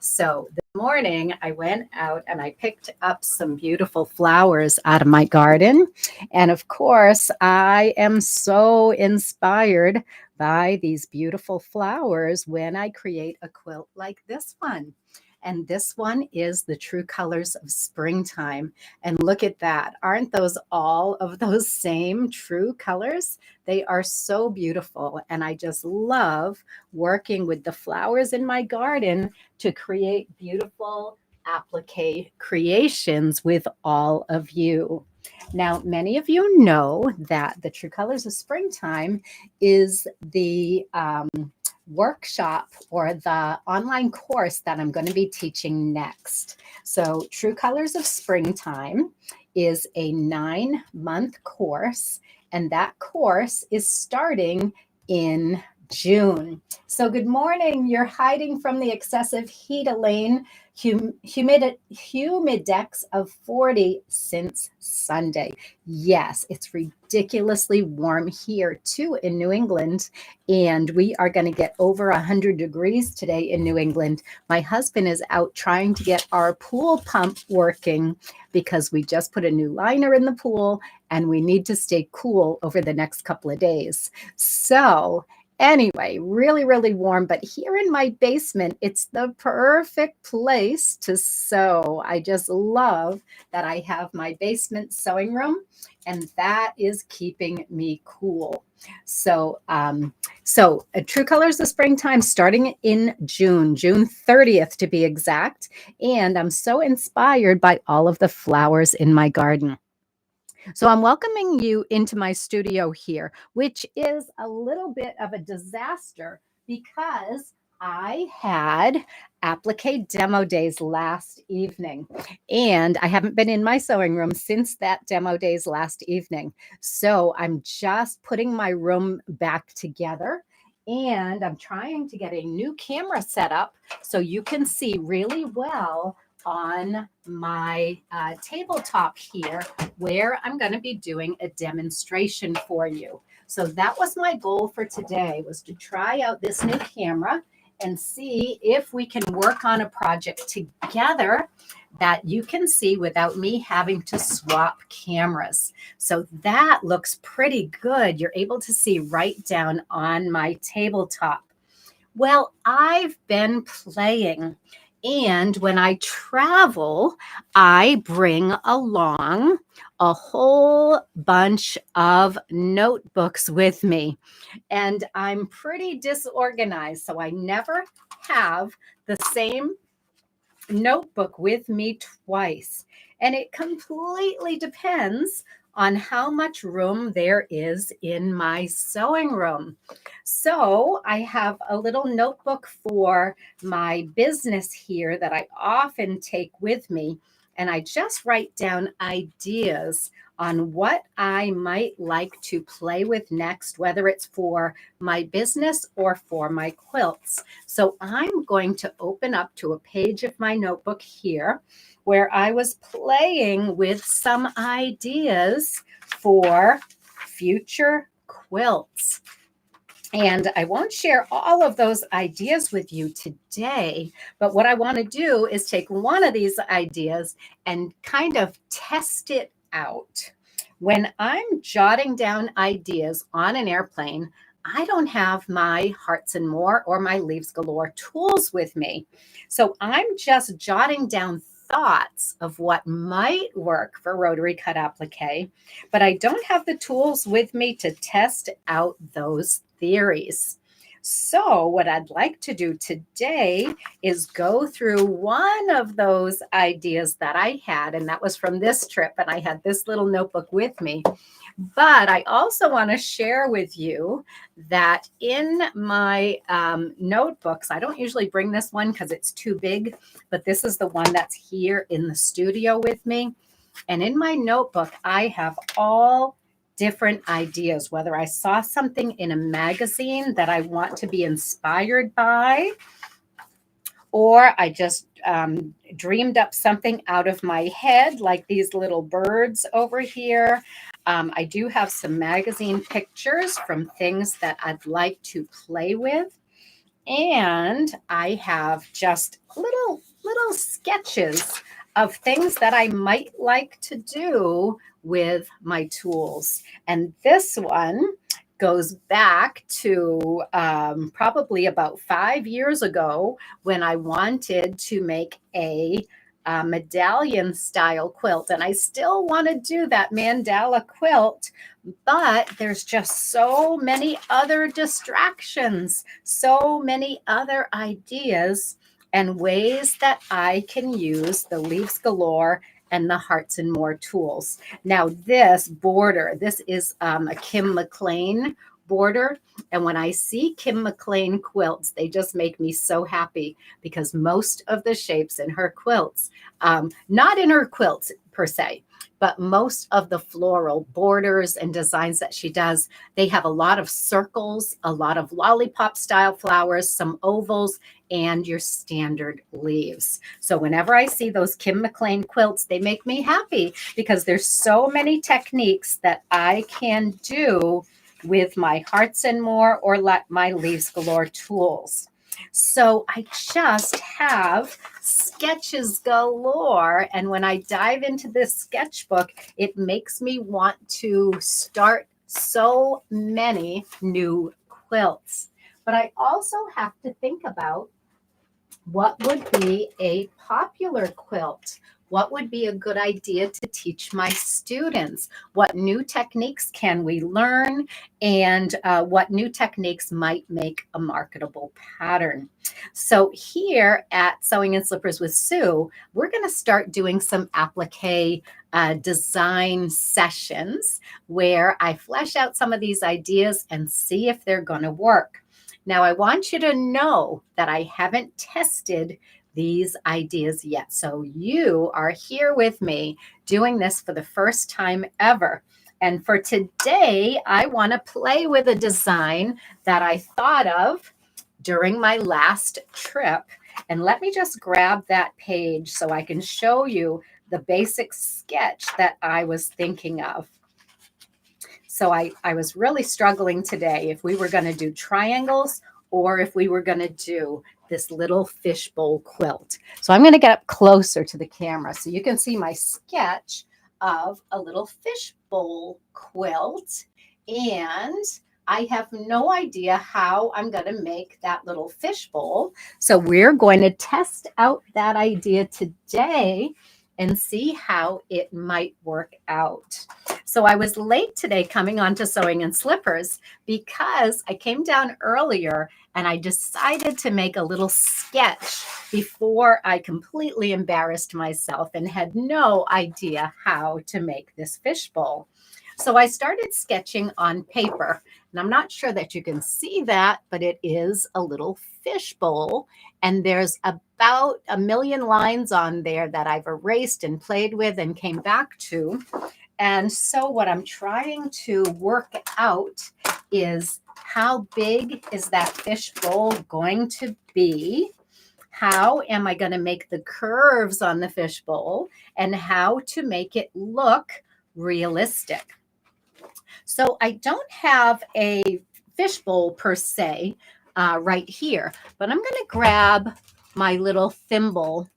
So this morning I went out and I picked up some beautiful flowers out of my garden. And of course, I am so inspired by these beautiful flowers when I create a quilt like this one. And this one is the True Colors of Springtime. And look at that. Aren't those all of those same true colors? They are so beautiful. And I just love working with the flowers in my garden to create beautiful applique creations with all of you. Now, many of you know that the True Colors of Springtime is the workshop or the online course that I'm going to be teaching next. So, True Colors of Springtime is a 9-month course, and that course is starting in June. So, good morning. You're hiding from the excessive heat, Elaine. Humidex of 40 since Sunday. Yes, it's ridiculously warm here too in New England, and we are going to get over 100 degrees today in New England. My husband is out trying to get our pool pump working because we just put a new liner in the pool and we need to stay cool over the next couple of days. So anyway, really, really warm. But here in my basement, it's the perfect place to sew. I just love that I have my basement sewing room, and that is keeping me cool. So, True Colors of Springtime starting in June 30th to be exact. And I'm so inspired by all of the flowers in my garden. So I'm welcoming you into my studio here, which is a little bit of a disaster because I had applique demo days last evening, and I haven't been in my sewing room since that demo days last evening. So I'm just putting my room back together, and I'm trying to get a new camera set up so you can see really well on my tabletop here where I'm going to be doing a demonstration for you. So that was my goal for today, was to try out this new camera and see if we can work on a project together that you can see without me having to swap cameras. So that looks pretty good. You're able to see right down on my tabletop. Well, I've been playing, and when I travel, I bring along a whole bunch of notebooks with me. And I'm pretty disorganized, so I never have the same notebook with me twice. And it completely depends on how much room there is in my sewing room. So I have a little notebook for my business here that I often take with me. And I just write down ideas on what I might like to play with next, whether it's for my business or for my quilts. So I'm going to open up to a page of my notebook here where I was playing with some ideas for future quilts. And I won't share all of those ideas with you today, but what I want to do is take one of these ideas and kind of test it out. When I'm jotting down ideas on an airplane, I don't have my Hearts and More or my Leaves Galore tools with me. So I'm just jotting down thoughts of what might work for Rotary Cut Appliqué, but I don't have the tools with me to test out those theories. So what I'd like to do today is go through one of those ideas that I had, and that was from this trip, and I had this little notebook with me. But I also want to share with you that in my notebooks, I don't usually bring this one because it's too big, but this is the one that's here in the studio with me. And in my notebook, I have all different ideas, whether I saw something in a magazine that I want to be inspired by, or I just dreamed up something out of my head, like these little birds over here. I do have some magazine pictures from things that I'd like to play with. And I have just little little sketches of things that I might like to do with my tools. And this one goes back to probably about 5 years ago when I wanted to make a medallion style quilt. And I still want to do that mandala quilt, but there's just so many other distractions, so many other ideas and ways that I can use the Leaves Galore and the Hearts and More tools. Now this border, this is a Kim McLean border. And when I see Kim McLean quilts, they just make me so happy because most of the shapes in her quilts, not in her quilts per se, but most of the floral borders and designs that she does, they have a lot of circles, a lot of lollipop style flowers, some ovals, and your standard leaves. So whenever I see those Kim McLean quilts, they make me happy because there's so many techniques that I can do with my Hearts and More or my Leaves Galore tools. So I just have sketches galore. And when I dive into this sketchbook, it makes me want to start so many new quilts. But I also have to think about what would be a popular quilt? What would be a good idea to teach my students? What new techniques can we learn? And what new techniques might make a marketable pattern? So here at Sewing and Slippers with Sue, we're going to start doing some applique design sessions where I flesh out some of these ideas and see if they're going to work. Now, I want you to know that I haven't tested these ideas yet. So you are here with me doing this for the first time ever. And for today, I want to play with a design that I thought of during my last trip. And let me just grab that page so I can show you the basic sketch that I was thinking of. So I was really struggling today if we were going to do triangles or if we were going to do this little fishbowl quilt. So I'm going to get up closer to the camera so you can see my sketch of a little fishbowl quilt. And I have no idea how I'm going to make that little fishbowl. So we're going to test out that idea today and see how it might work out. So I was late today coming on to Sewing and Slippers because I came down earlier and I decided to make a little sketch before I completely embarrassed myself and had no idea how to make this fishbowl. So I started sketching on paper, and I'm not sure that you can see that, but it is a little fishbowl, and there's about 1 million lines on there that I've erased and played with and came back to. And so what I'm trying to work out is how big is that fishbowl going to be? How am I going to make the curves on the fishbowl and how to make it look realistic? So I don't have a fishbowl per se right here, but I'm going to grab my little thimble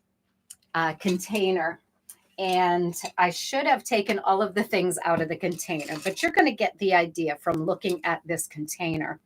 container. And I should have taken all of the things out of the container, but you're going to get the idea from looking at this container.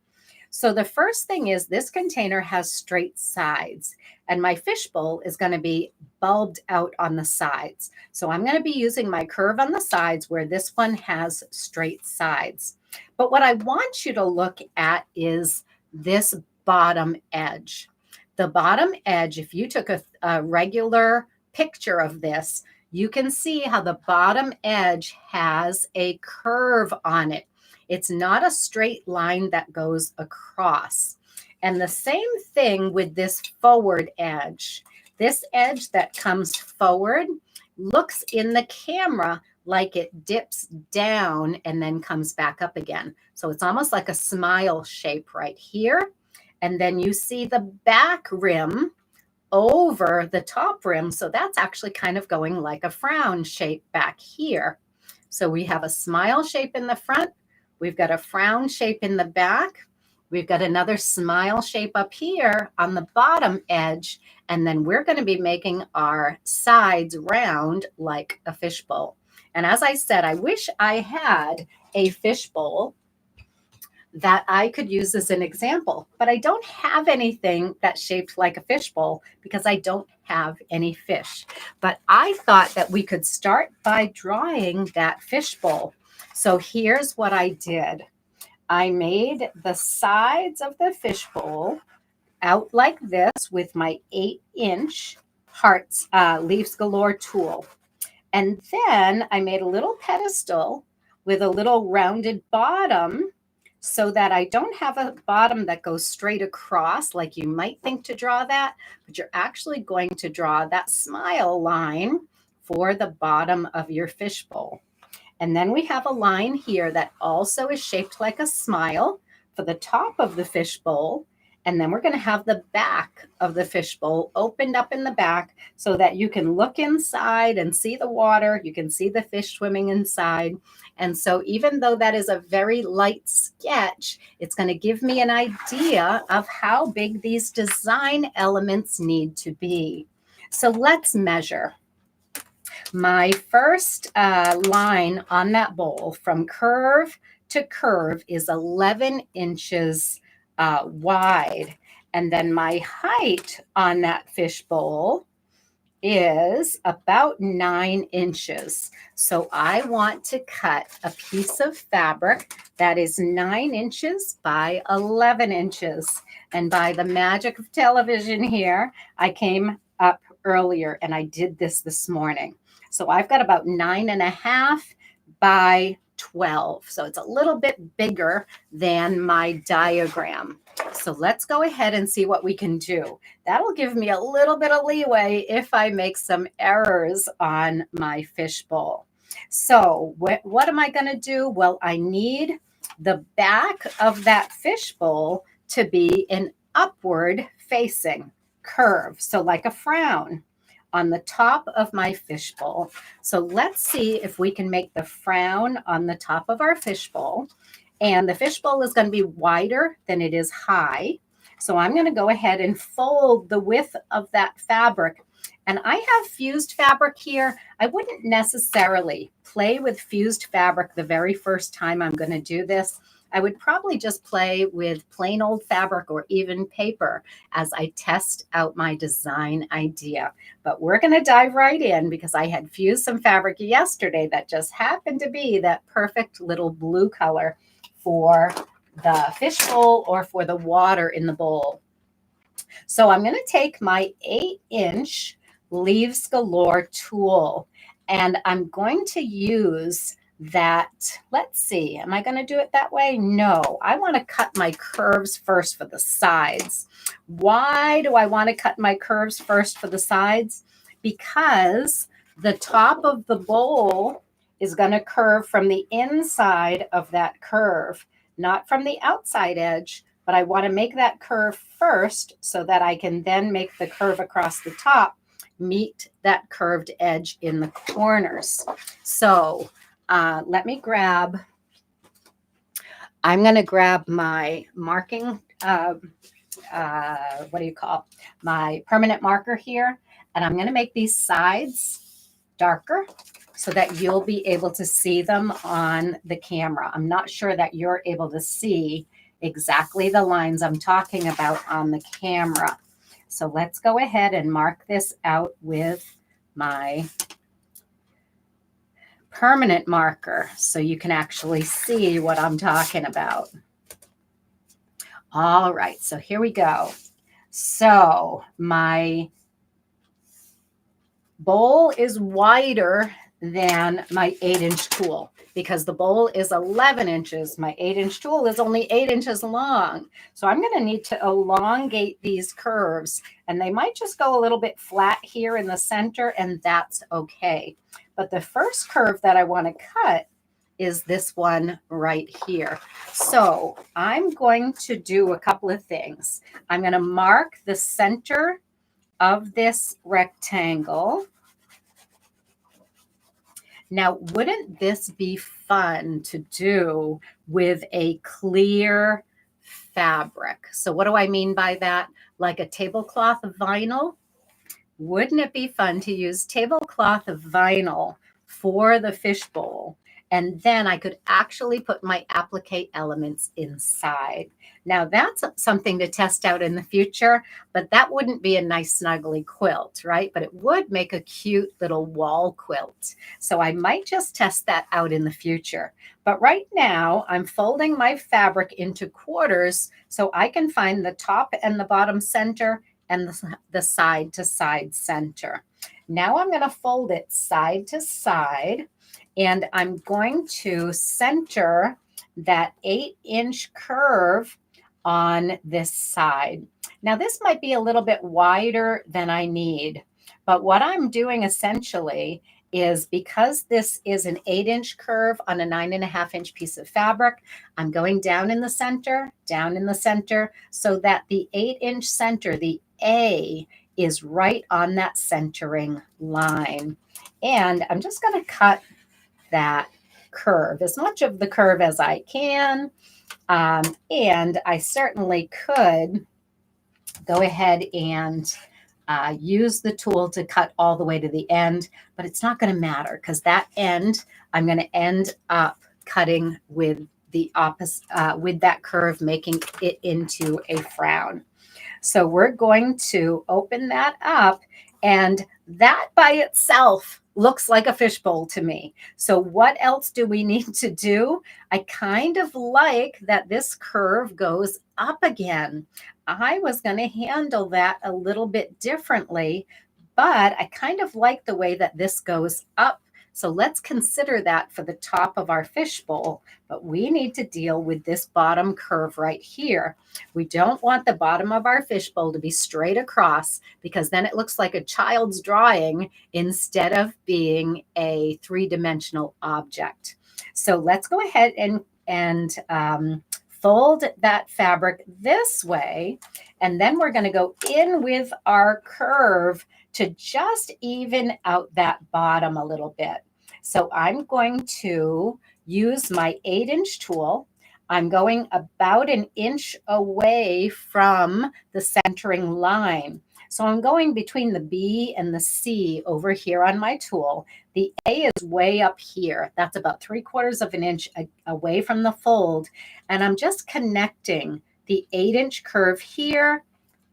So the first thing is this container has straight sides, and my fishbowl is going to be bulbed out on the sides. So I'm going to be using my curve on the sides where this one has straight sides. But what I want you to look at is this bottom edge. The bottom edge, if you took a regular picture of this, you can see how the bottom edge has a curve on it. It's not a straight line that goes across. And the same thing with this forward edge. This edge that comes forward looks in the camera like it dips down and then comes back up again. So it's almost like a smile shape right here. And then you see the back rim over the top rim. So that's actually kind of going like a frown shape back here. So we have a smile shape in the front. We've got a frown shape in the back. We've got another smile shape up here on the bottom edge, and then we're going to be making our sides round like a fishbowl. And as I said, I wish I had a fishbowl that I could use as an example, but I don't have anything that's shaped like a fishbowl because I don't have any fish. But I thought that we could start by drawing that fishbowl. So here's what I did. I made the sides of the fishbowl out like this with my 8-inch Hearts Leaves Galore tool. And then I made a little pedestal with a little rounded bottom so that I don't have a bottom that goes straight across like you might think to draw that, but you're actually going to draw that smile line for the bottom of your fishbowl. And then we have a line here that also is shaped like a smile for the top of the fishbowl. And then we're going to have the back of the fishbowl opened up in the back so that you can look inside and see the water. You can see the fish swimming inside. And so even though that is a very light sketch, it's going to give me an idea of how big these design elements need to be. So let's measure. My first line on that bowl from curve to curve is 11 inches wide. And then my height on that fish bowl is about 9 inches. So I want to cut a piece of fabric that is 9 inches by 11 inches. And by the magic of television here, I came up earlier and I did this morning. So I've got about 9.5 by 12. So it's a little bit bigger than my diagram. So let's go ahead and see what we can do. That'll give me a little bit of leeway if I make some errors on my fishbowl. So what am I going to do? Well, I need the back of that fishbowl to be an upward facing curve. So like a frown on the top of my fishbowl. So let's see if we can make the frown on the top of our fishbowl. And the fishbowl is going to be wider than it is high. So I'm going to go ahead and fold the width of that fabric. And I have fused fabric here. I wouldn't necessarily play with fused fabric the very first time I'm going to do this. I would probably just play with plain old fabric or even paper as I test out my design idea. But we're going to dive right in because I had fused some fabric yesterday that just happened to be that perfect little blue color for the fishbowl or for the water in the bowl. So I'm going to take my 8-inch Leaves Galore tool and I'm going to use that. Let's see, am I going to do it that way? No, I want to cut my curves first for the sides. Why do I want to cut my curves first for the sides? Because the top of the bowl is going to curve from the inside of that curve, not from the outside edge, but I want to make that curve first so that I can then make the curve across the top meet that curved edge in the corners. So let me grab, I'm going to grab my marking, my permanent marker here, and I'm going to make these sides darker so that you'll be able to see them on the camera. I'm not sure that you're able to see exactly the lines I'm talking about on the camera. So let's go ahead and mark this out with my permanent marker so you can actually see what I'm talking about. All right, so here we go. So my bowl is wider than my 8-inch tool because the bowl is 11 inches. My 8-inch tool is only 8 inches long. So I'm going to need to elongate these curves, and they might just go a little bit flat here in the center, and that's okay. But the first curve that I want to cut is this one right here. So I'm going to do a couple of things. I'm going to mark the center of this rectangle. Now, wouldn't this be fun to do with a clear fabric. So what do I mean by that? Like a tablecloth of vinyl? Wouldn't it be fun to use tablecloth of vinyl for the fishbowl? And then I could actually put my applique elements inside. Now that's something to test out in the future, but that wouldn't be a nice snuggly quilt, right? But it would make a cute little wall quilt. So I might just test that out in the future. But right now I'm folding my fabric into quarters so I can find the top and the bottom center and the side to side center. Now I'm going to fold it side to side, and I'm going to center that 8-inch curve on this side. Now this might be a little bit wider than I need, but what I'm doing essentially is, because this is an 8-inch curve on a 9.5-inch piece of fabric, I'm going down in the center, so that the 8-inch center, the A, is right on that centering line. And I'm just going to cut that curve, as much of the curve as I can. And I certainly could go ahead and use the tool to cut all the way to the end, but it's not going to matter, because that end, I'm going to end up cutting with the opposite, with that curve, making it into a frown. So we're going to open that up, and that by itself looks like a fishbowl to me. So what else do we need to do? I kind of like that this curve goes up again. I was going to handle that a little bit differently, but I kind of like the way that this goes up. So let's consider that for the top of our fishbowl, but we need to deal with this bottom curve right here. We don't want the bottom of our fishbowl to be straight across, because then it looks like a child's drawing instead of being a three-dimensional object. So let's go ahead and fold that fabric this way, and then we're going to go in with our curve to just even out that bottom a little bit. So I'm going to use my 8-inch tool. I'm going about 1 inch away from the centering line. So I'm going between the B and the C over here on my tool. The A is way up here. That's about 3/4 of an inch away from the fold. And I'm just connecting the 8-inch curve here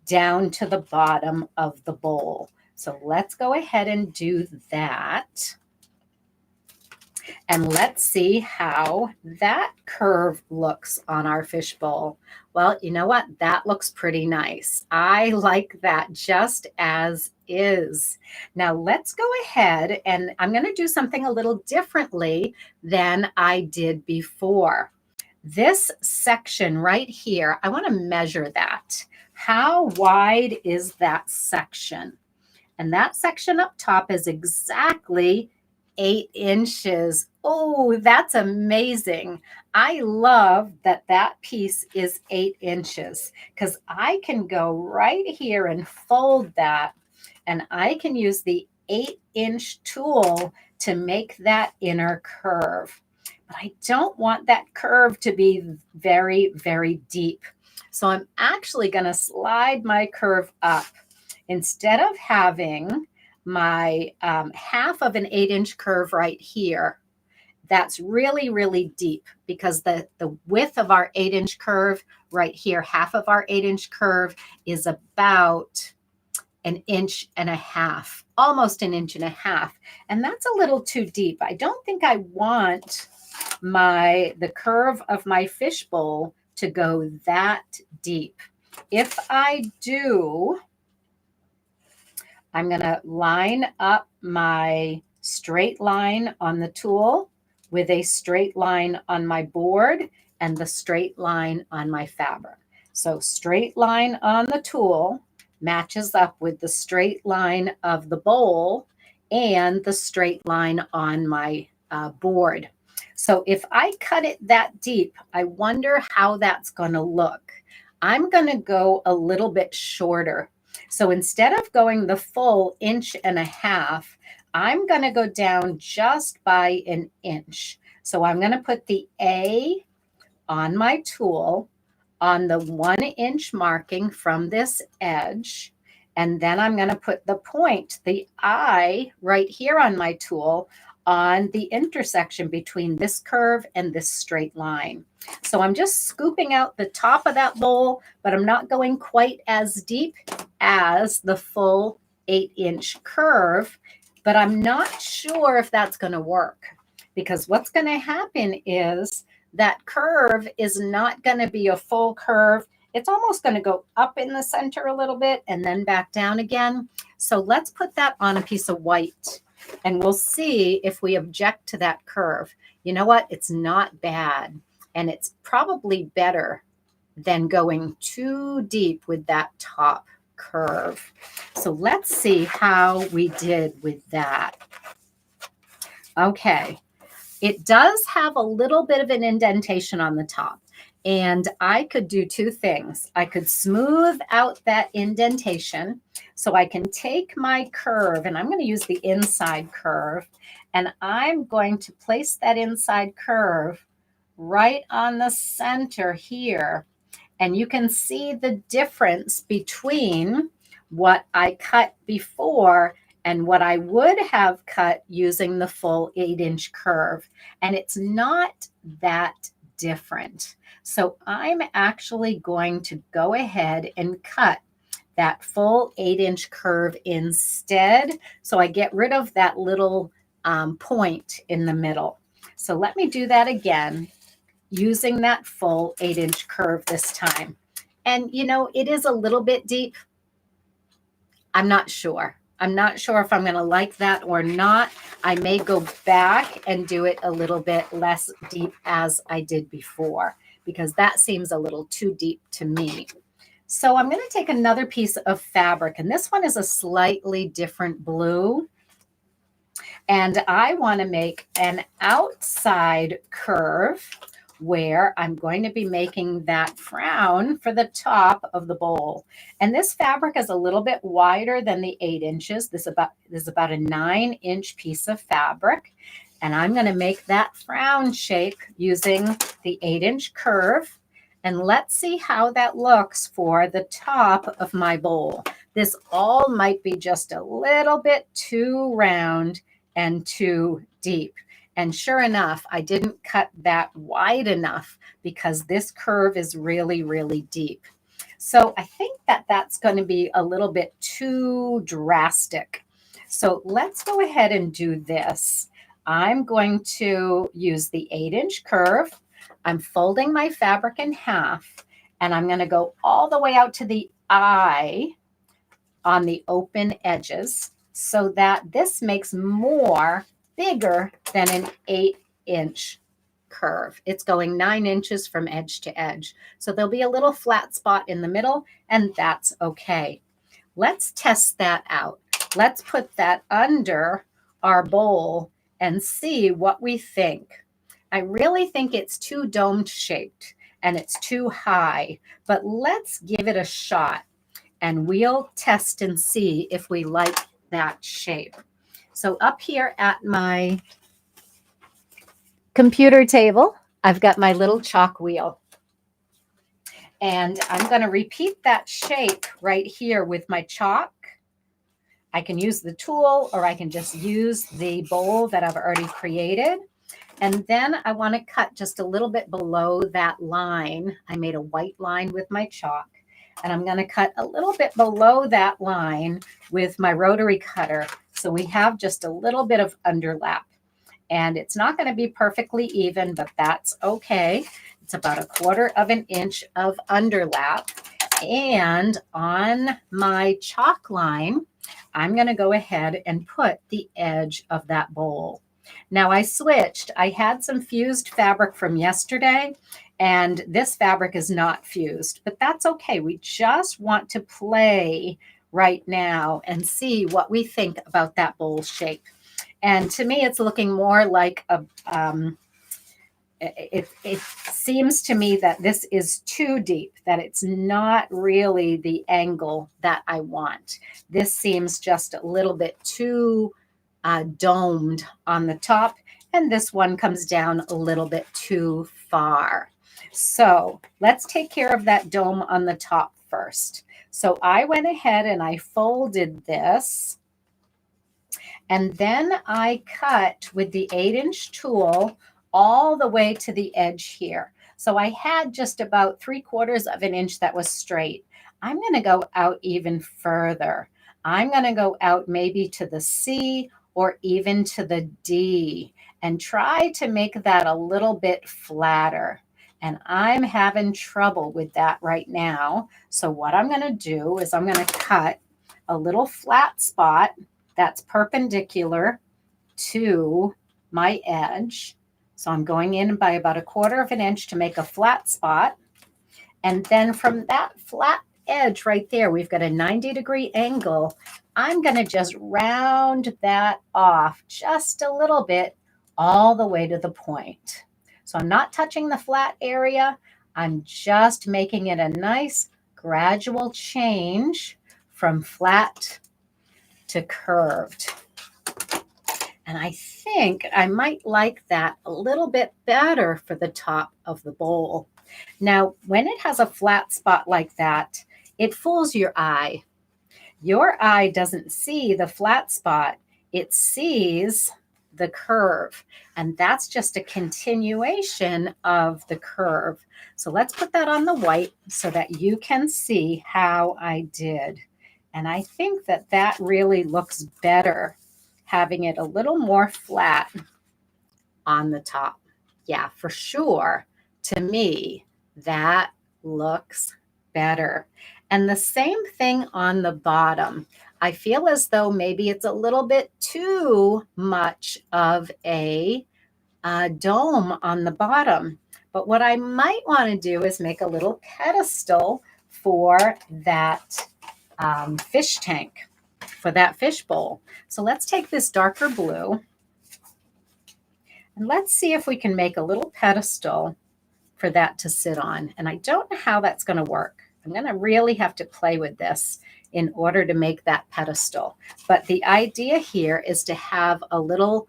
down to the bottom of the bowl. So let's go ahead and do that. And let's see how that curve looks on our fishbowl. Well, you know what? That looks pretty nice. I like that just as is. Now let's go ahead, and I'm going to do something a little differently than I did before. This section right here, I want to measure that. How wide is that section? And that section up top is exactly 8 inches. Oh, that's amazing. I love that that piece is 8 inches, because I can go right here and fold that, and I can use the 8-inch tool to make that inner curve. But I don't want that curve to be very, very deep. So I'm actually going to slide my curve up. Instead of having my half of an 8-inch curve right here, that's really, really deep, because the width of our 8-inch curve right here, half of our 8-inch curve, is about 1.5 inches, almost 1.5 inches. And that's a little too deep. I don't think I want the curve of my fishbowl to go that deep. If I do, I'm going to line up my straight line on the tool with a straight line on my board and the straight line on my fabric. So straight line on the tool matches up with the straight line of the bowl and the straight line on my board. So if I cut it that deep, I wonder how that's going to look. I'm going to go a little bit shorter. So instead of going the full 1.5 inches, I'm going to go down just by 1 inch. So I'm going to put the A on my tool. on the 1-inch marking from this edge. And then I'm going to put the point, the eye, right here on my tool on the intersection between this curve and this straight line. So I'm just scooping out the top of that bowl, but I'm not going quite as deep as the full 8-inch curve, but I'm not sure if that's going to work, because what's going to happen is that curve is not going to be a full curve. It's almost going to go up in the center a little bit and then back down again. So let's put that on a piece of white and we'll see if we object to that curve. You know what? It's not bad, and it's probably better than going too deep with that top curve. So let's see how we did with that. Okay. It does have a little bit of an indentation on the top, and I could do two things. I could smooth out that indentation, so I can take my curve, and I'm going to use the inside curve, and I'm going to place that inside curve right on the center here. And you can see the difference between what I cut before and what I would have cut using the full 8-inch curve. And it's not that different. So I'm actually going to go ahead and cut that full 8-inch curve instead. So I get rid of that little point in the middle. So let me do that again, using that full 8-inch curve this time. And you know, it is a little bit deep. I'm not sure. I'm not sure if I'm going to like that or not. I may go back and do it a little bit less deep as I did before, because that seems a little too deep to me. So I'm going to take another piece of fabric, and this one is a slightly different blue. And I want to make an outside curve where I'm going to be making that frown for the top of the bowl. And this fabric is a little bit wider than the 8 inches. This is about a 9-inch piece of fabric. And I'm going to make that frown shape using the 8-inch curve. And let's see how that looks for the top of my bowl. This all might be just a little bit too round and too deep. And sure enough, I didn't cut that wide enough because this curve is really, really deep. So I think that that's going to be a little bit too drastic. So let's go ahead and do this. I'm going to use the 8-inch curve. I'm folding my fabric in half, and I'm going to go all the way out to the eye on the open edges so that this makes more bigger than an 8-inch curve. It's going 9 inches from edge to edge. So there'll be a little flat spot in the middle, and that's okay. Let's test that out. Let's put that under our bowl and see what we think. I really think it's too domed shaped and it's too high, but let's give it a shot and we'll test and see if we like that shape. So up here at my computer table, I've got my little chalk wheel. And I'm going to repeat that shape right here with my chalk. I can use the tool or I can just use the bowl that I've already created. And then I want to cut just a little bit below that line. I made a white line with my chalk. And I'm going to cut a little bit below that line with my rotary cutter. So we have just a little bit of underlap. And it's not going to be perfectly even, but that's okay. It's about 1/4 inch of underlap. And on my chalk line, I'm going to go ahead and put the edge of that bowl. Now I switched. I had some fused fabric from yesterday, and this fabric is not fused, but that's okay. We just want to play right now and see what we think about that bowl shape. And to me, it's looking more like a, it seems to me that this is too deep, that it's not really the angle that I want. This seems just a little bit too domed on the top, and this one comes down a little bit too far. So let's take care of that dome on the top first. So I went ahead and I folded this, and then I cut with the 8-inch tool all the way to the edge here. So I had just about 3/4 of an inch that was straight. I'm going to go out even further. I'm going to go out maybe to the C or even to the D and try to make that a little bit flatter. And I'm having trouble with that right now. So what I'm going to do is I'm going to cut a little flat spot that's perpendicular to my edge. So I'm going in by about 1/4 of an inch to make a flat spot. And then from that flat edge right there, we've got a 90-degree angle. I'm going to just round that off just a little bit all the way to the point. So I'm not touching the flat area. I'm just making it a nice gradual change from flat to curved. And I think I might like that a little bit better for the top of the bowl. Now, when it has a flat spot like that, it fools your eye. Your eye doesn't see the flat spot. It sees the curve. And that's just a continuation of the curve. So let's put that on the white so that you can see how I did. And I think that that really looks better, having it a little more flat on the top. Yeah, for sure. To me, that looks better. And the same thing on the bottom. I feel as though maybe it's a little bit too much of a dome on the bottom. But what I might want to do is make a little pedestal for that fish tank, for that fishbowl. So let's take this darker blue and let's see if we can make a little pedestal for that to sit on. And I don't know how that's going to work. I'm going to really have to play with this in order to make that pedestal. But the idea here is to have a little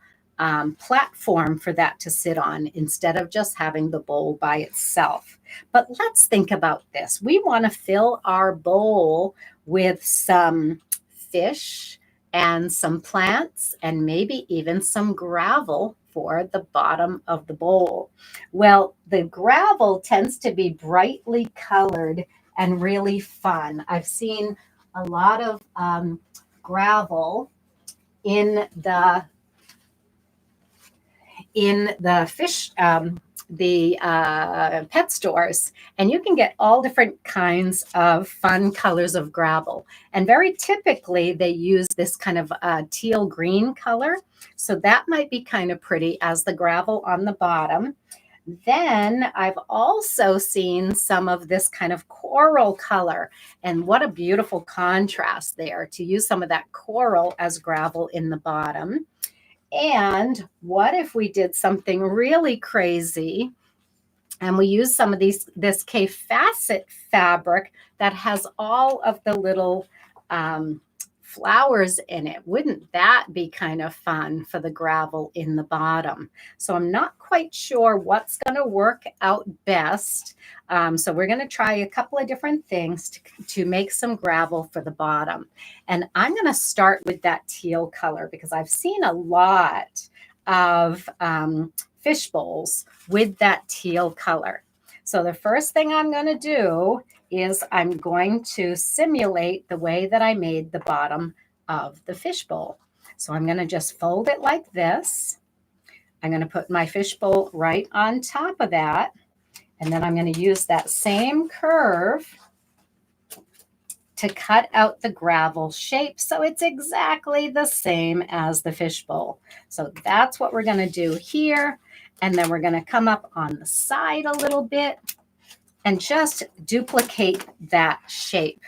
platform for that to sit on instead of just having the bowl by itself. But let's think about this. We want to fill our bowl with some fish and some plants and maybe even some gravel for the bottom of the bowl. Well, the gravel tends to be brightly colored and really fun. I've seen a lot of gravel in the fish, pet stores, and you can get all different kinds of fun colors of gravel. And very typically they use this kind of teal green color. So that might be kind of pretty as the gravel on the bottom. Then I've also seen some of this kind of coral color, and what a beautiful contrast there to use some of that coral as gravel in the bottom. And what if we did something really crazy and we use some of this K-facet fabric that has all of the little flowers in it? Wouldn't that be kind of fun for the gravel in the bottom? So I'm not quite sure what's going to work out best. So we're going to try a couple of different things to make some gravel for the bottom. And I'm going to start with that teal color because I've seen a lot of fish bowls with that teal color. So the first thing I'm going to do is I'm going to simulate the way that I made the bottom of the fishbowl. So I'm going to just fold it like this. I'm going to put my fishbowl right on top of that. And then I'm going to use that same curve to cut out the gravel shape so it's exactly the same as the fishbowl. So that's what we're going to do here. And then we're going to come up on the side a little bit and just duplicate that shape.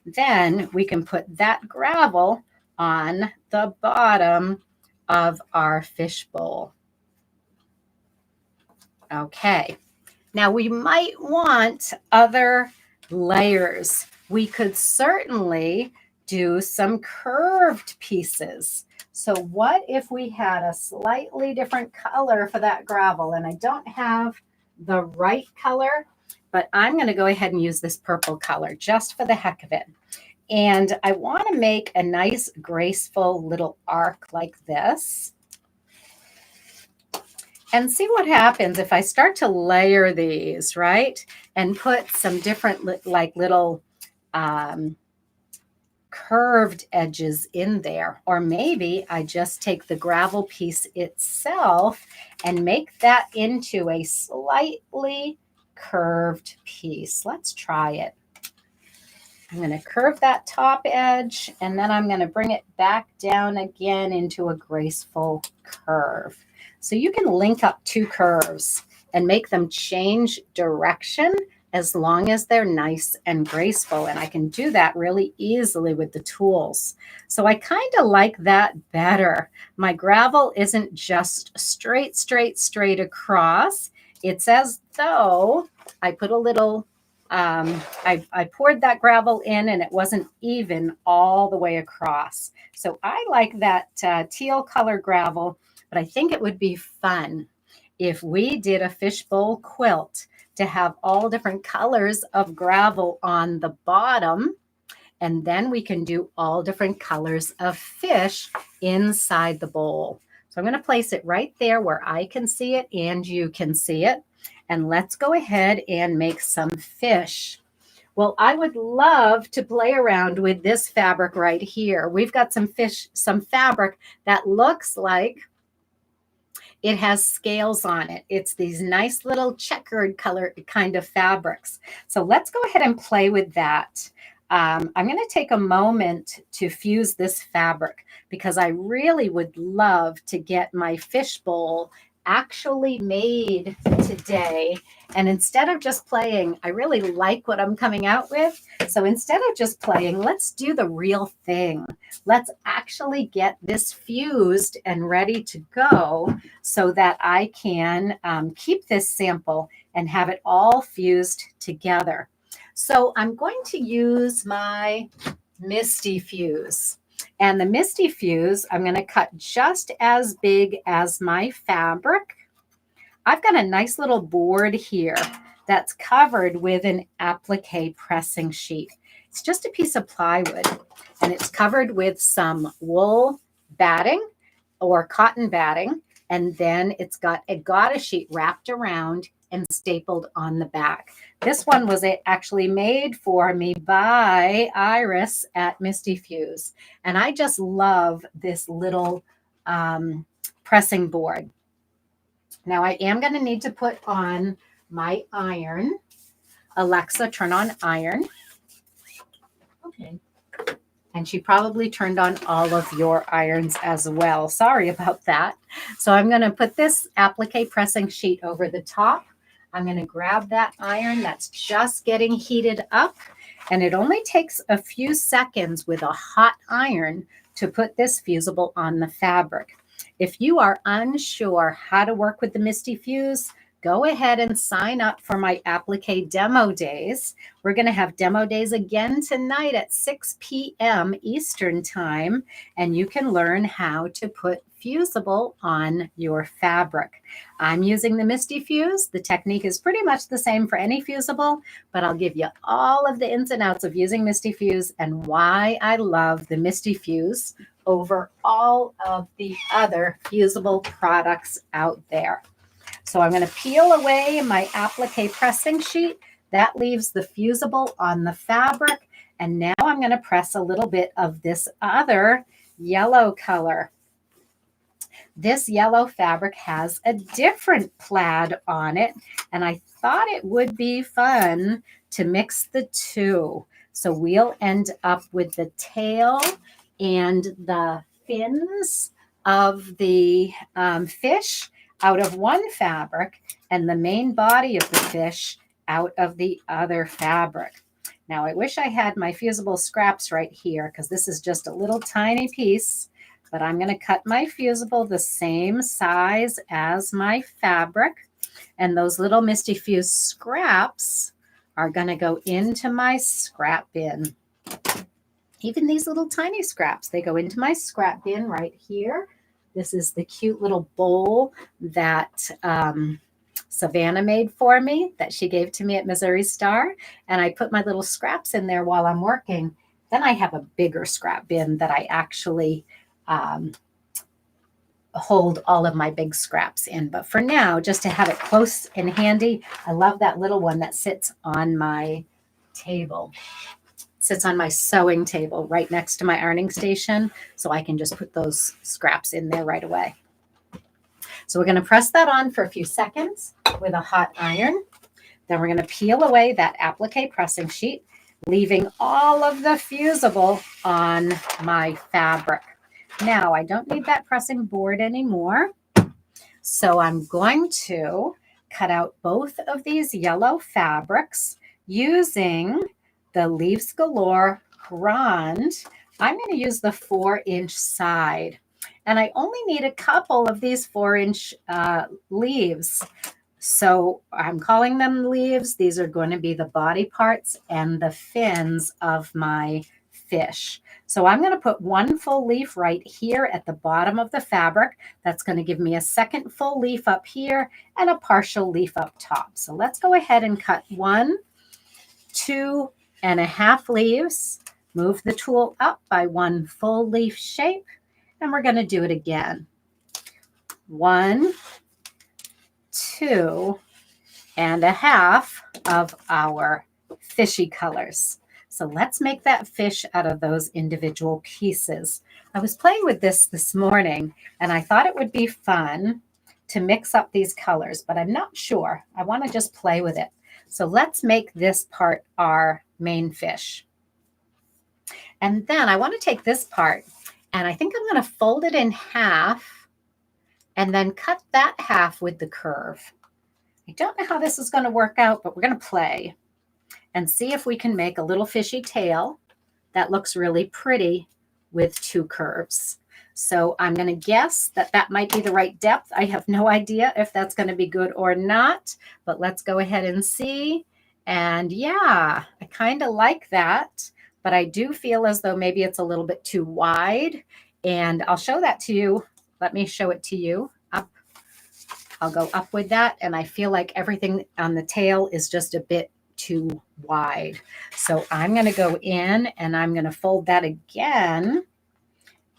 Then we can put that gravel on the bottom of our fishbowl. Okay, now we might want other layers. We could certainly do some curved pieces. So what if we had a slightly different color for that gravel? And I don't have the right color, but I'm going to go ahead and use this purple color just for the heck of it. And I want to make a nice graceful little arc like this. And see what happens if I start to layer these, right? And put some different like little curved edges in there. Or maybe I just take the gravel piece itself and make that into a slightly curved piece. Let's try it. I'm going to curve that top edge, and then I'm going to bring it back down again into a graceful curve. So you can link up two curves and make them change direction as long as they're nice and graceful. And I can do that really easily with the tools. So I kind of like that better. My gravel isn't just straight across. It's as though I put a little I poured that gravel in and it wasn't even all the way across. So I like that teal color gravel, but I think it would be fun if we did a fishbowl quilt to have all different colors of gravel on the bottom. And then we can do all different colors of fish inside the bowl. So I'm going to place it right there where I can see it and you can see it. And let's go ahead and make some fish. Well, I would love to play around with this fabric right here. We've got some fabric that looks like it has scales on it. It's these nice little checkered color kind of fabrics. So let's go ahead and play with that. I'm going to take a moment to fuse this fabric because I really would love to get my fishbowl actually made today. And instead of just playing, I really like what I'm coming out with. So instead of just playing, let's do the real thing. Let's actually get this fused and ready to go so that I can keep this sample and have it all fused together. So I'm going to use my Mistyfuse. And the Mistyfuse, I'm going to cut just as big as my fabric. I've got a nice little board here that's covered with an applique pressing sheet. It's just a piece of plywood, and it's covered with some wool batting or cotton batting, and then it's got a gauze sheet wrapped around and stapled on the back. This one was actually made for me by Iris at Mistyfuse, and I just love this little pressing board. Now I am going to need to put on my iron. Alexa, turn on iron. Okay. And she probably turned on all of your irons as well. Sorry about that. So I'm going to put this applique pressing sheet over the top. I'm going to grab that iron that's just getting heated up. And it only takes a few seconds with a hot iron to put this fusible on the fabric. If you are unsure how to work with the Mistyfuse, go ahead and sign up for my applique demo days. We're going to have demo days again tonight at 6 p.m. Eastern time, and you can learn how to put fusible on your fabric. I'm using the Mistyfuse. The technique is pretty much the same for any fusible, but I'll give you all of the ins and outs of using Mistyfuse and why I love the Mistyfuse over all of the other fusible products out there. So I'm going to peel away my applique pressing sheet. That leaves the fusible on the fabric. And now I'm going to press a little bit of this other yellow color. This yellow fabric has a different plaid on it, and I thought it would be fun to mix the two. So we'll end up with the tail and the fins of the fish out of one fabric and the main body of the fish out of the other fabric. Now, I wish I had my fusible scraps right here because this is just a little tiny piece, but I'm going to cut my fusible the same size as my fabric, and those little Mistyfuse scraps are going to go into my scrap bin. Even these little tiny scraps, they go into my scrap bin right here. This is the cute little bowl that Savannah made for me that she gave to me at Missouri Star. And I put my little scraps in there while I'm working. Then I have a bigger scrap bin that I actually hold all of my big scraps in. But for now, just to have it close and handy, I love that little one that sits on my table. Sits on my sewing table right next to my ironing station, so I can just put those scraps in there right away. So we're going to press that on for a few seconds with a hot iron. Then we're going to peel away that applique pressing sheet, leaving all of the fusible on my fabric. Now I don't need that pressing board anymore, so I'm going to cut out both of these yellow fabrics using the Leaves Galore Grand. I'm going to use the 4-inch side, and I only need a couple of these 4-inch leaves. So I'm calling them leaves. These are going to be the body parts and the fins of my fish. So I'm going to put one full leaf right here at the bottom of the fabric. That's going to give me a second full leaf up here and a partial leaf up top. So let's go ahead and cut 1, 2.5 leaves. Move the tool up by 1 full leaf shape, and we're going to do it again. 1, 2.5 of our fishy colors. So let's make that fish out of those individual pieces. I was playing with this morning, and I thought it would be fun to mix up these colors, but I'm not sure. I want to just play with it. So let's make this part our main fish. And then I want to take this part, and I think I'm going to fold it in half and then cut that half with the curve. I don't know how this is going to work out, but we're going to play and see if we can make a little fishy tail that looks really pretty with 2 curves. So I'm going to guess that that might be the right depth. I have no idea if that's going to be good or not, but let's go ahead and see. And yeah, I kind of like that, but I do feel as though maybe it's a little bit too wide, and I'll show that to you. Let me show it to you. Up. I'll go up with that, and I feel like everything on the tail is just a bit too wide. So I'm going to go in and I'm going to fold that again,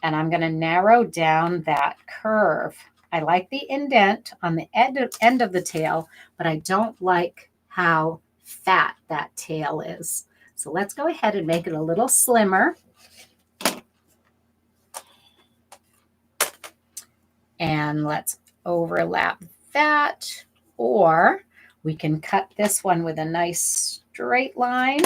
and I'm going to narrow down that curve. I like the indent on the end of the tail, but I don't like how fat that tail is. So let's go ahead and make it a little slimmer. And let's overlap that, or we can cut this one with a nice straight line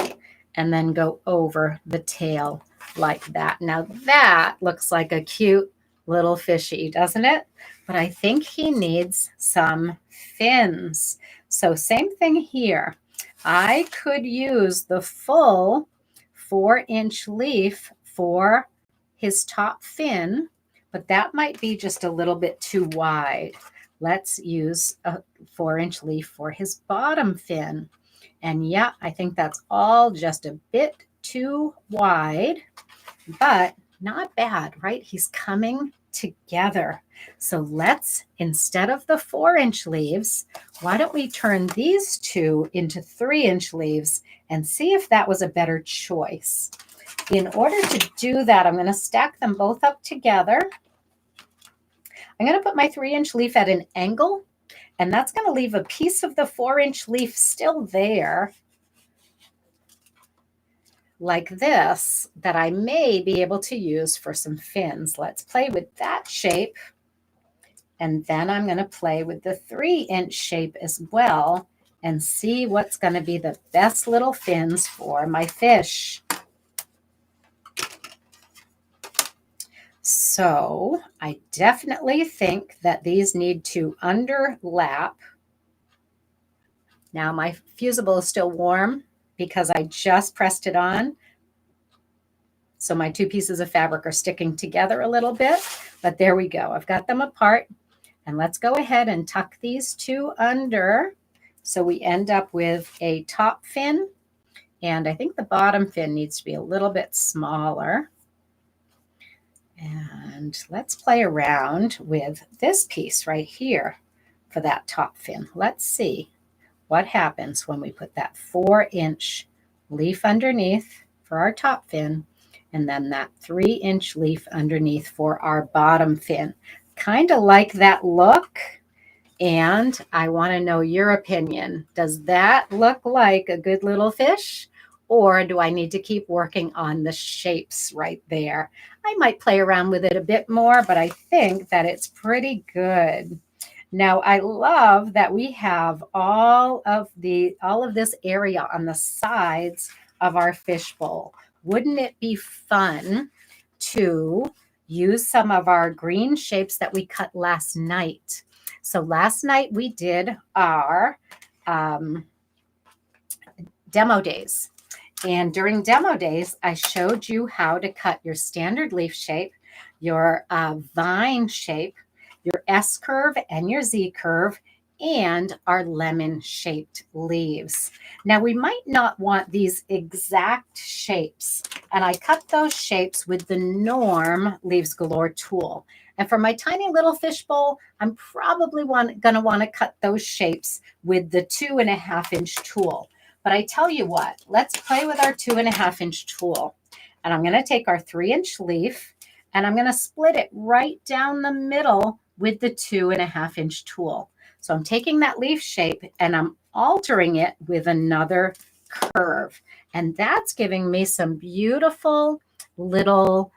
and then go over the tail like that. Now that looks like a cute little fishy, doesn't it? But I think he needs some fins. So same thing here. I could use the full 4-inch leaf for his top fin, but that might be just a little bit too wide. Let's use a 4-inch leaf for his bottom fin. And yeah, I think that's all just a bit too wide, but not bad, right? He's coming together. So let's, instead of the 4-inch leaves, why don't we turn these 2 into 3-inch leaves and see if that was a better choice. In order to do that, I'm going to stack them both up together. I'm going to put my 3-inch leaf at an angle, and that's going to leave a piece of the 4-inch leaf still there, like this, that I may be able to use for some fins. Let's play with that shape, and then I'm going to play with the 3-inch shape as well and see what's going to be the best little fins for my fish. So I definitely think that these need to underlap. Now my fusible is still warm because I just pressed it on. So my 2 pieces of fabric are sticking together a little bit, but there we go. I've got them apart, and let's go ahead and tuck these 2 under. So we end up with a top fin, and I think the bottom fin needs to be a little bit smaller. And let's play around with this piece right here for that top fin. Let's see what happens when we put that 4-inch leaf underneath for our top fin, and then that 3-inch leaf underneath for our bottom fin. Kind of like that look. And I want to know your opinion. Does that look like a good little fish? Or do I need to keep working on the shapes right there? I might play around with it a bit more, but I think that it's pretty good. Now, I love that we have all of this area on the sides of our fishbowl. Wouldn't it be fun to use some of our green shapes that we cut last night? So last night we did our demo days. And during demo days, I showed you how to cut your standard leaf shape, your vine shape, your S curve and your Z curve, and our lemon shaped leaves. Now we might not want these exact shapes, and I cut those shapes with the Norm Leaves Galore tool. And for my tiny little fishbowl, I'm probably going to want to cut those shapes with the 2.5-inch tool. But I tell you what, let's play with our 2.5-inch tool. And I'm going to take our 3-inch leaf and I'm going to split it right down the middle with the 2.5-inch tool. So I'm taking that leaf shape and I'm altering it with another curve. And that's giving me some beautiful little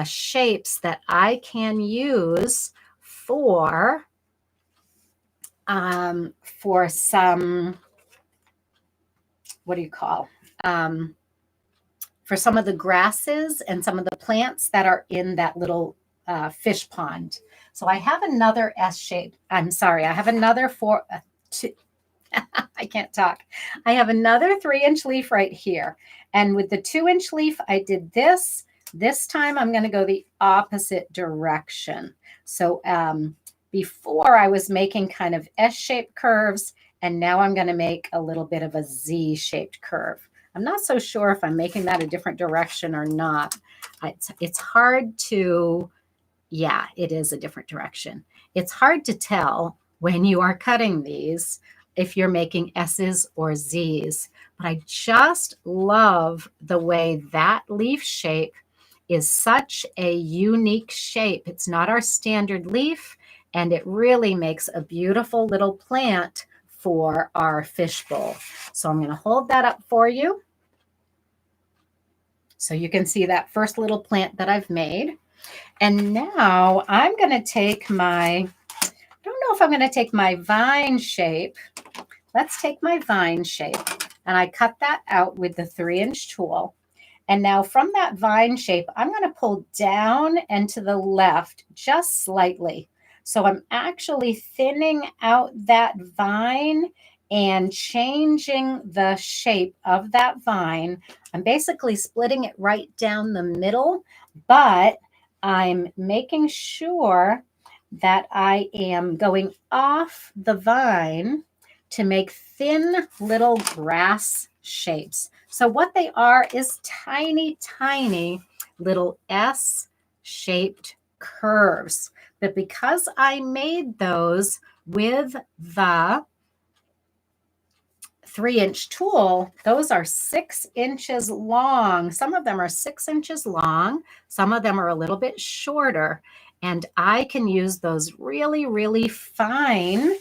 shapes that I can use for some, what do you call, for some of the grasses and some of the plants that are in that little fish pond. So I have another S shape. I'm sorry, I have another I can't talk. I have another 3-inch leaf right here. And with the 2-inch leaf, I did this. This time I'm going to go the opposite direction. So before I was making kind of S-shaped curves, and now I'm going to make a little bit of a Z-shaped curve. I'm not so sure if I'm making that a different direction or not. It's hard to, yeah, it is a different direction. It's hard to tell when you are cutting these if you're making S's or Z's. But I just love the way that leaf shape is such a unique shape. It's not our standard leaf, and it really makes a beautiful little plant for our fishbowl. So I'm going to hold that up for you so you can see that first little plant that I've made. And now I'm going to take I don't know if I'm going to take my vine shape. Let's take my vine shape. And I cut that out with the 3-inch tool. And now from that vine shape, I'm going to pull down and to the left just slightly. So I'm actually thinning out that vine and changing the shape of that vine. I'm basically splitting it right down the middle, but I'm making sure that I am going off the vine to make thin little grass shapes. So what they are is tiny, tiny little S-shaped curves. But because I made those with the 3-inch tool, those are 6 inches long. Some of them are 6 inches long. Some of them are a little bit shorter. And I can use those really, really fine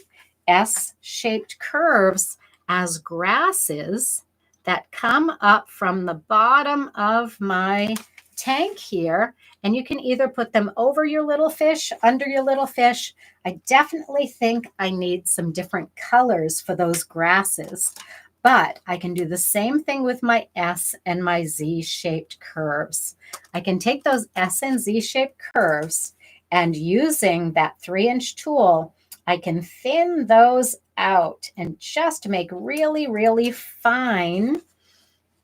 S-shaped curves as grasses that come up from the bottom of my tank here. And you can either put them over your little fish, under your little fish. I definitely think I need some different colors for those grasses, but I can do the same thing with my S and my Z-shaped curves. I can take those S and Z-shaped curves, and using that 3-inch tool, I can thin those out and just make really, really fine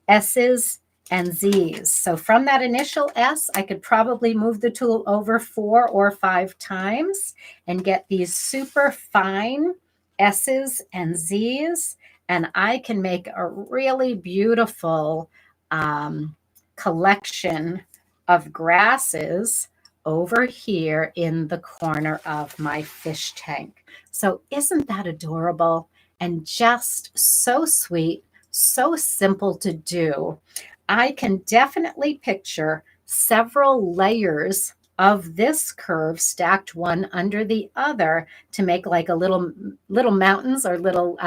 S's and Z's. So from that initial S, I could probably move the tool over 4 or 5 times and get these super fine S's and Z's. And I can make a really beautiful collection of grasses over here in the corner of my fish tank. So isn't that adorable and just so sweet, so simple to do? I can definitely picture several layers of this curve stacked one under the other to make like a little mountains or little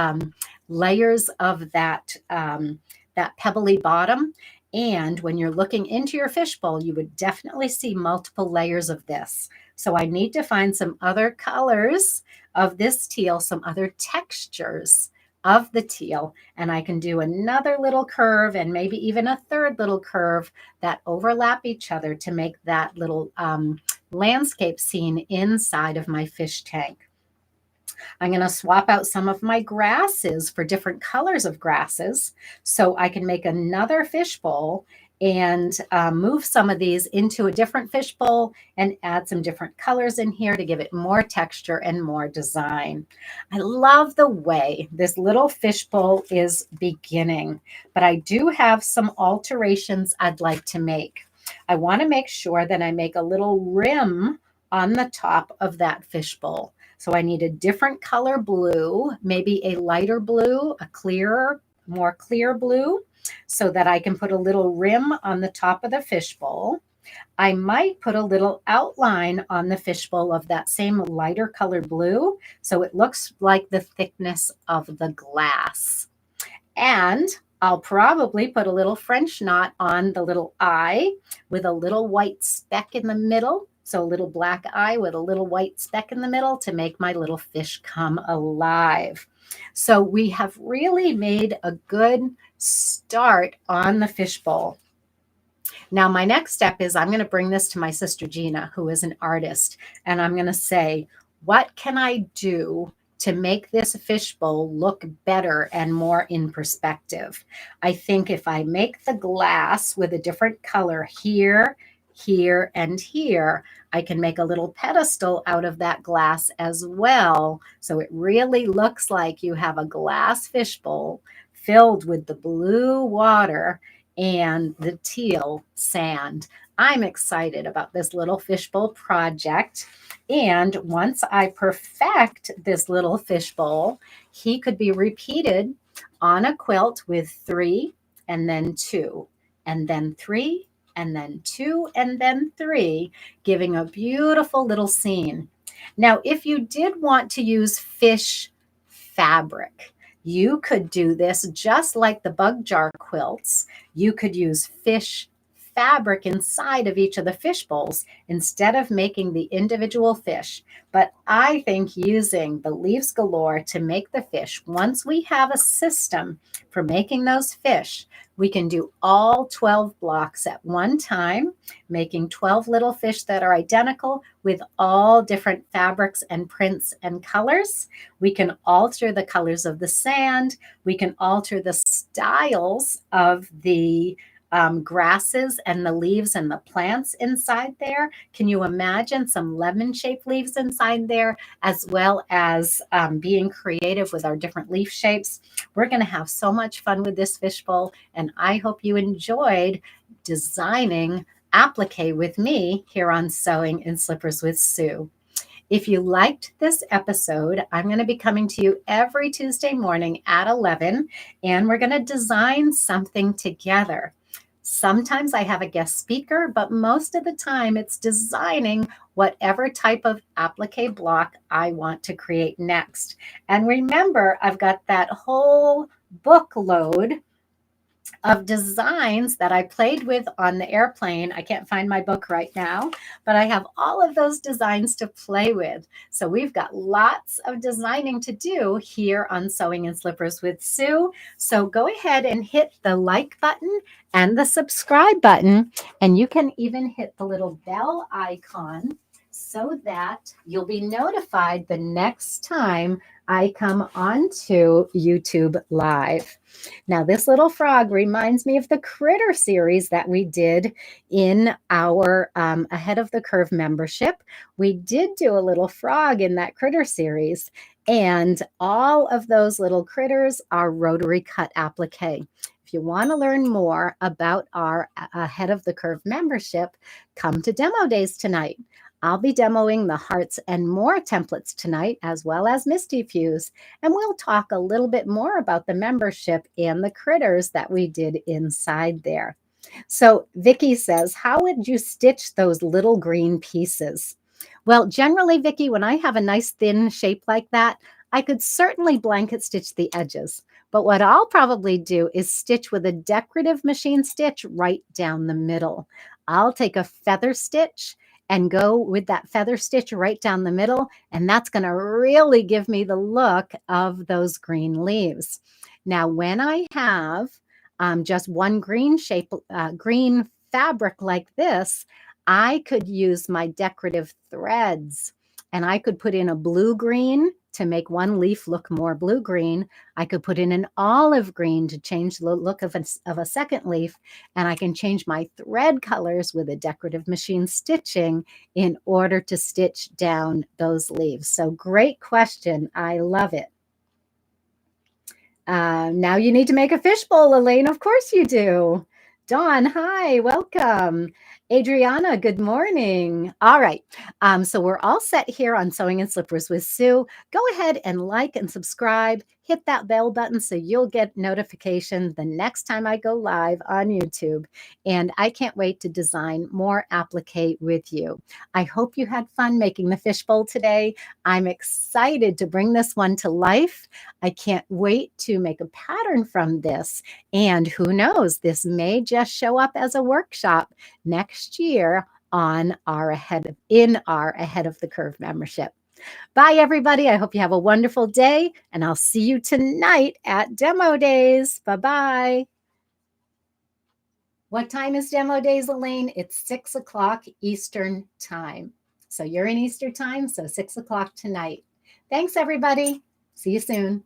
layers of that pebbly bottom. And when you're looking into your fishbowl, you would definitely see multiple layers of this. So I need to find some other colors of this teal, some other textures of the teal, and I can do another little curve and maybe even a third little curve that overlap each other to make that little landscape scene inside of my fish tank. I'm going to swap out some of my grasses for different colors of grasses so I can make another fishbowl and move some of these into a different fishbowl and add some different colors in here to give it more texture and more design. I love the way this little fishbowl is beginning, but I do have some alterations I'd like to make. I want to make sure that I make a little rim on the top of that fishbowl. So I need a different color blue, maybe a lighter blue, a clearer, more clear blue, so that I can put a little rim on the top of the fishbowl. I might put a little outline on the fishbowl of that same lighter colored blue, so it looks like the thickness of the glass. And I'll probably put a little French knot on the little eye with a little white speck in the middle. So a little black eye with a little white speck in the middle to make my little fish come alive. So we have really made a good start on the fishbowl. Now, my next step is I'm going to bring this to my sister Gina, who is an artist, and I'm going to say, what can I do to make this fishbowl look better and more in perspective? I think if I make the glass with a different color here, here, and here, I can make a little pedestal out of that glass as well. So it really looks like you have a glass fishbowl filled with the blue water and the teal sand. I'm excited about this little fishbowl project. And once I perfect this little fishbowl, he could be repeated on a quilt with 3 and then 2 and then 3 and then 2 and then 3, giving a beautiful little scene. Now, if you did want to use fish fabric, you could do this just like the bug jar quilts. You could use fish fabric inside of each of the fish bowls instead of making the individual fish. But I think using the Leaves Galore to make the fish, once we have a system for making those fish, we can do all 12 blocks at one time, making 12 little fish that are identical with all different fabrics and prints and colors. We can alter the colors of the sand. We can alter the styles of the grasses and the leaves and the plants inside there. Can you imagine some lemon-shaped leaves inside there, as well as being creative with our different leaf shapes? We're going to have so much fun with this fishbowl, and I hope you enjoyed designing applique with me here on Sewing in Slippers with Sue. If you liked this episode, I'm going to be coming to you every Tuesday morning at 11, and we're going to design something together. Sometimes I have a guest speaker, but most of the time it's designing whatever type of applique block I want to create next. And remember, I've got that whole bookload of designs that I played with on the airplane. I can't find my book right now, but I have all of those designs to play with. So we've got lots of designing to do here on Sewing in Slippers with Sue. So go ahead and hit the like button and the subscribe button, and you can even hit the little bell icon so that you'll be notified the next time I come onto YouTube Live. Now, this little frog reminds me of the critter series that we did in our Ahead of the Curve membership. We did do a little frog in that critter series, and all of those little critters are Rotary Cut Appliqué. If you want to learn more about our Ahead of the Curve membership, come to Demo Days tonight. I'll be demoing the Hearts and More templates tonight, as well as Mistyfuse, and we'll talk a little bit more about the membership and the critters that we did inside there. So Vicki says, how would you stitch those little green pieces? Well, generally, Vicki, when I have a nice thin shape like that, I could certainly blanket stitch the edges. But what I'll probably do is stitch with a decorative machine stitch right down the middle. I'll take a feather stitch and go with that feather stitch right down the middle, and that's going to really give me the look of those green leaves. Now, when I have just one green shape, green fabric like this, I could use my decorative threads, and I could put in a blue-green to make one leaf look more blue-green. I could put in an olive green to change the look of a second leaf, and I can change my thread colors with a decorative machine stitching in order to stitch down those leaves. So great question. I love it. Now you need to make a fishbowl, Elaine. Of course you do. Dawn, hi, welcome. Adriana, good morning. All right, so we're all set here on Sewing in Slippers with Sue. Go ahead and like and subscribe. Hit that bell button so you'll get notification the next time I go live on YouTube. And I can't wait to design more applique with you. I hope you had fun making the fishbowl today. I'm excited to bring this one to life. I can't wait to make a pattern from this. And who knows, this may just show up as a workshop next year on our Ahead of the Curve membership. Bye, everybody. I hope you have a wonderful day, and I'll see you tonight at Demo Days. Bye-bye. What time is Demo Days, Elaine? It's 6 o'clock Eastern time. So you're in Eastern time, so 6 o'clock tonight. Thanks, everybody. See you soon.